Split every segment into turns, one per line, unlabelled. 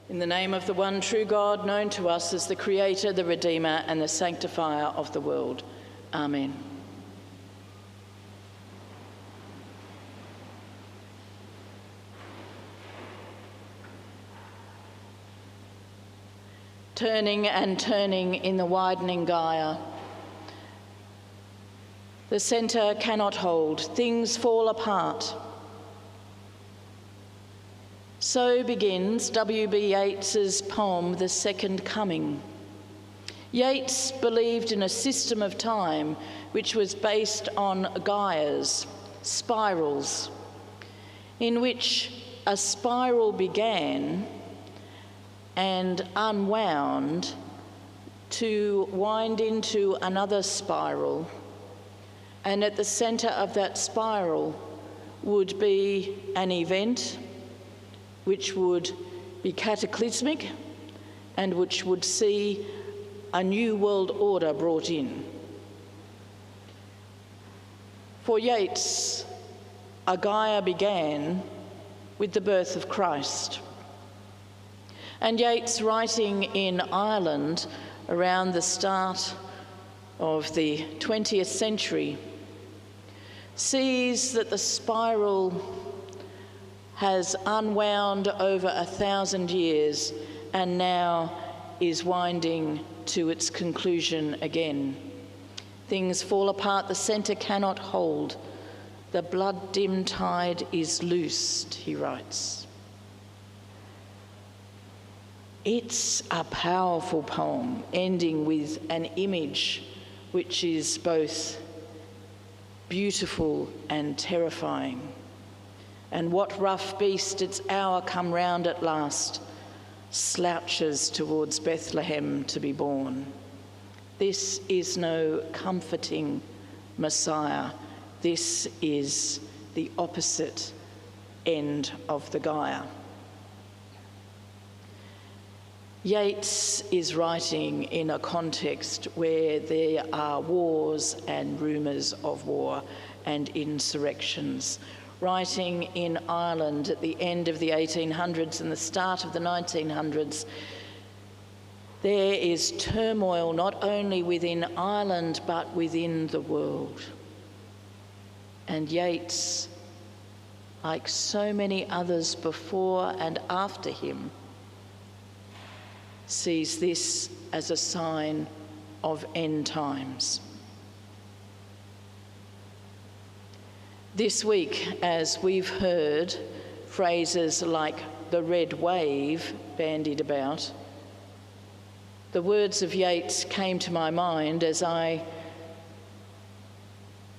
In the name of the one true God, known to us as the Creator, the Redeemer, and the Sanctifier of the world. Amen. Turning and turning in the widening gyre. The centre cannot hold, things fall apart. So begins W.B. Yeats's poem, The Second Coming. Yeats believed in a system of time which was based on gyres, spirals, in which a spiral began and unwound to wind into another spiral, and at the centre of that spiral would be an event which would be cataclysmic and which would see a new world order brought in. For Yeats, a gyre began with the birth of Christ. And Yeats, writing in Ireland around the start of the 20th century, sees that the spiral has unwound over 1,000 years and now is winding to its conclusion again. Things fall apart, the centre cannot hold. The blood-dim tide is loosed, he writes. It's a powerful poem, ending with an image which is both beautiful and terrifying. And what rough beast, its hour come round at last, slouches towards Bethlehem to be born. This is no comforting Messiah. This is the opposite end of the gyre. Yeats is writing in a context where there are wars and rumours of war and insurrections. Writing in Ireland at the end of the 1800s and the start of the 1900s, there is turmoil not only within Ireland but within the world. And Yeats, like so many others before and after him, sees this as a sign of end times. This week, as we've heard phrases like the red wave bandied about, the words of Yeats came to my mind as I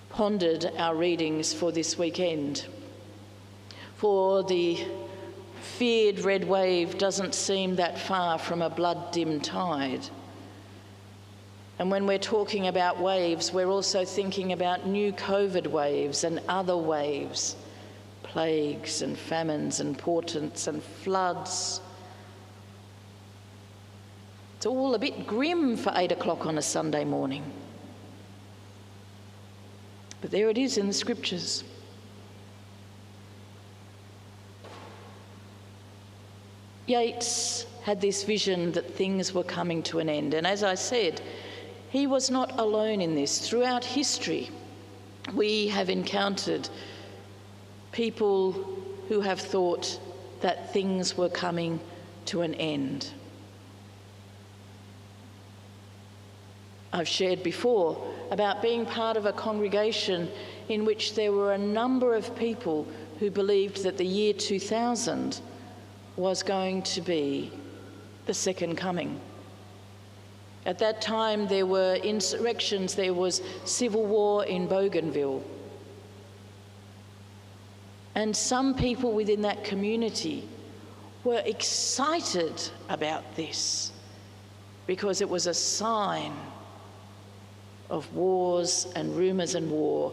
pondered our readings for this weekend. For the feared red wave doesn't seem that far from a blood-dim tide. And when we're talking about waves, we're also thinking about new COVID waves and other waves, plagues and famines and portents and floods. It's all a bit grim for 8 o'clock on a Sunday morning. But there it is in the scriptures. Yeats had this vision that things were coming to an end. And as I said, he was not alone in this. Throughout history, we have encountered people who have thought that things were coming to an end. I've shared before about being part of a congregation in which there were a number of people who believed that the year 2000 was going to be the second coming. At that time, there were insurrections, there was civil war in Bougainville. And some people within that community were excited about this because it was a sign of wars and rumours and war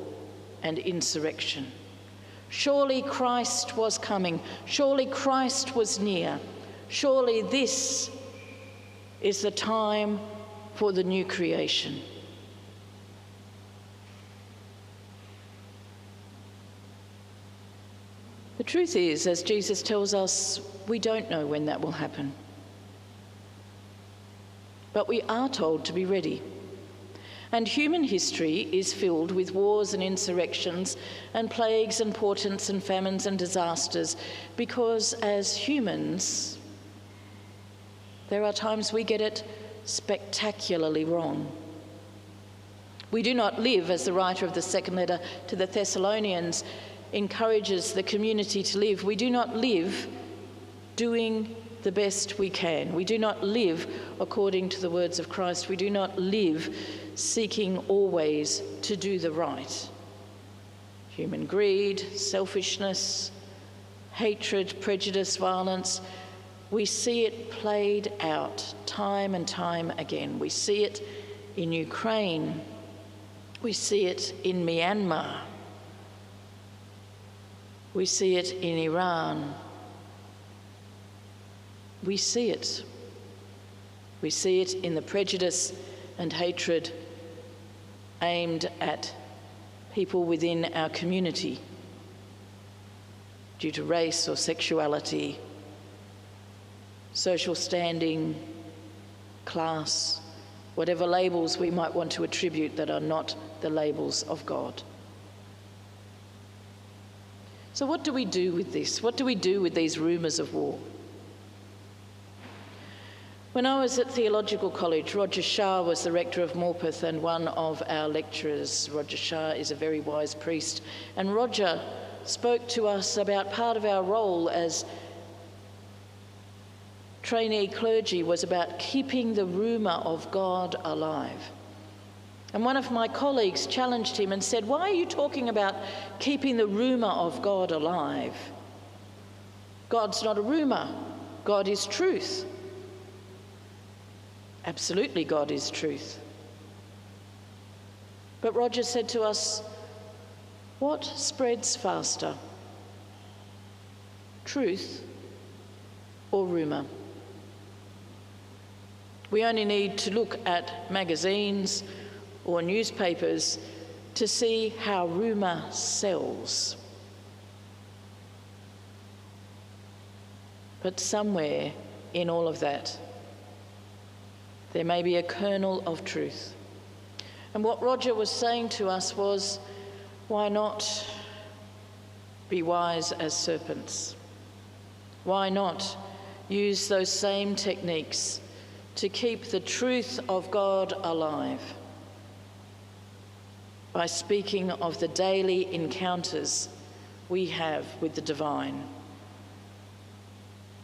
and insurrection. Surely Christ was coming. Surely Christ was near. Surely this is the time for the new creation. The truth is, as Jesus tells us, we don't know when that will happen. but we are told to be ready. And human history is filled with wars and insurrections and plagues and portents and famines and disasters, because as humans, there are times we get it spectacularly wrong. We do not live, as the writer of the second letter to the Thessalonians encourages the community to live, we do not live doing the best we can. We do not live according to the words of Christ. We do not live seeking always to do the right. Human greed, selfishness, hatred, prejudice, violence, we see it played out time and time again. We see it in Ukraine. We see it in Myanmar. We see it in Iran. We see it. We see it in the prejudice and hatred aimed at people within our community due to race or sexuality, social standing, class, whatever labels we might want to attribute that are not the labels of God. So what do we do with this? What do we do with these rumours of war? When I was at Theological College, Roger Shah was the rector of Morpeth and one of our lecturers. Roger Shah is a very wise priest, and Roger spoke to us about part of our role as trainee clergy was about keeping the rumour of God alive. And one of my colleagues challenged him and said, "Why are you talking about keeping the rumour of God alive? God's not a rumour. God is truth." Absolutely, God is truth. But Roger said to us, what spreads faster? Truth or rumour? We only need to look at magazines or newspapers to see how rumour sells. But somewhere in all of that, there may be a kernel of truth. And what Roger was saying to us was, why not be wise as serpents? Why not use those same techniques to keep the truth of God alive by speaking of the daily encounters we have with the divine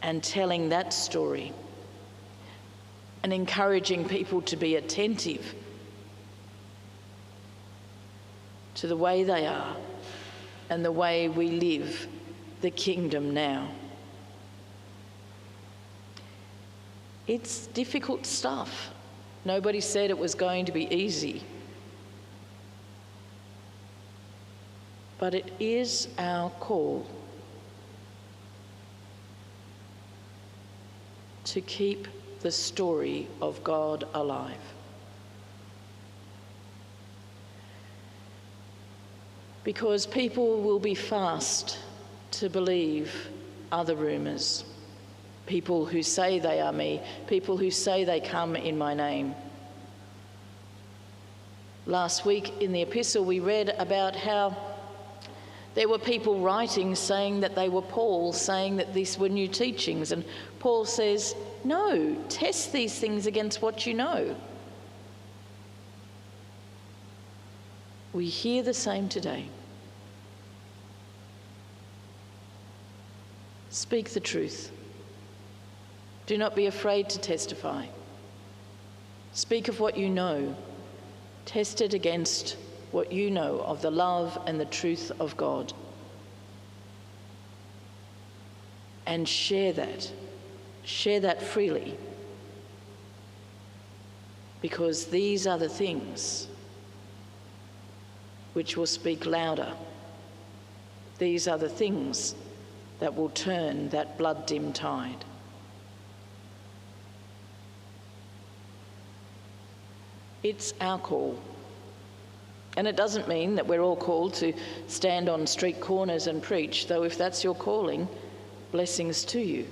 and telling that story and encouraging people to be attentive to the way they are and the way we live the kingdom now. It's difficult stuff. Nobody said it was going to be easy. But it is our call to keep the story of God alive. Because people will be fast to believe other rumours. People who say they are me, people who say they come in my name. Last week in the epistle we read about how there were people writing saying that they were Paul, saying that these were new teachings. And Paul says, no, test these things against what you know. We hear the same today. Speak the truth. Do not be afraid to testify. Speak of what you know. Test it against what you know of the love and the truth of God. And share that. Share that freely. Because these are the things which will speak louder. These are the things that will turn that blood-dim tide. It's our call. And it doesn't mean that we're all called to stand on street corners and preach, though if that's your calling, blessings to you.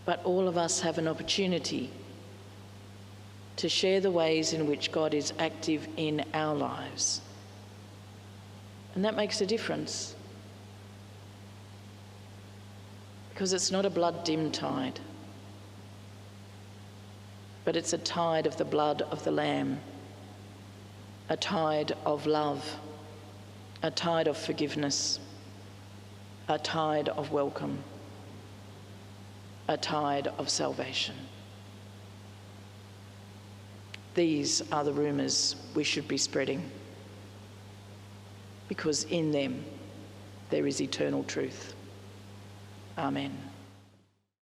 But all of us have an opportunity to share the ways in which God is active in our lives. And that makes a difference. Because it's not a blood-dim tide, but it's a tide of the blood of the Lamb, a tide of love, a tide of forgiveness, a tide of welcome, a tide of salvation. These are the rumours we should be spreading, because in them there is eternal truth. Amen.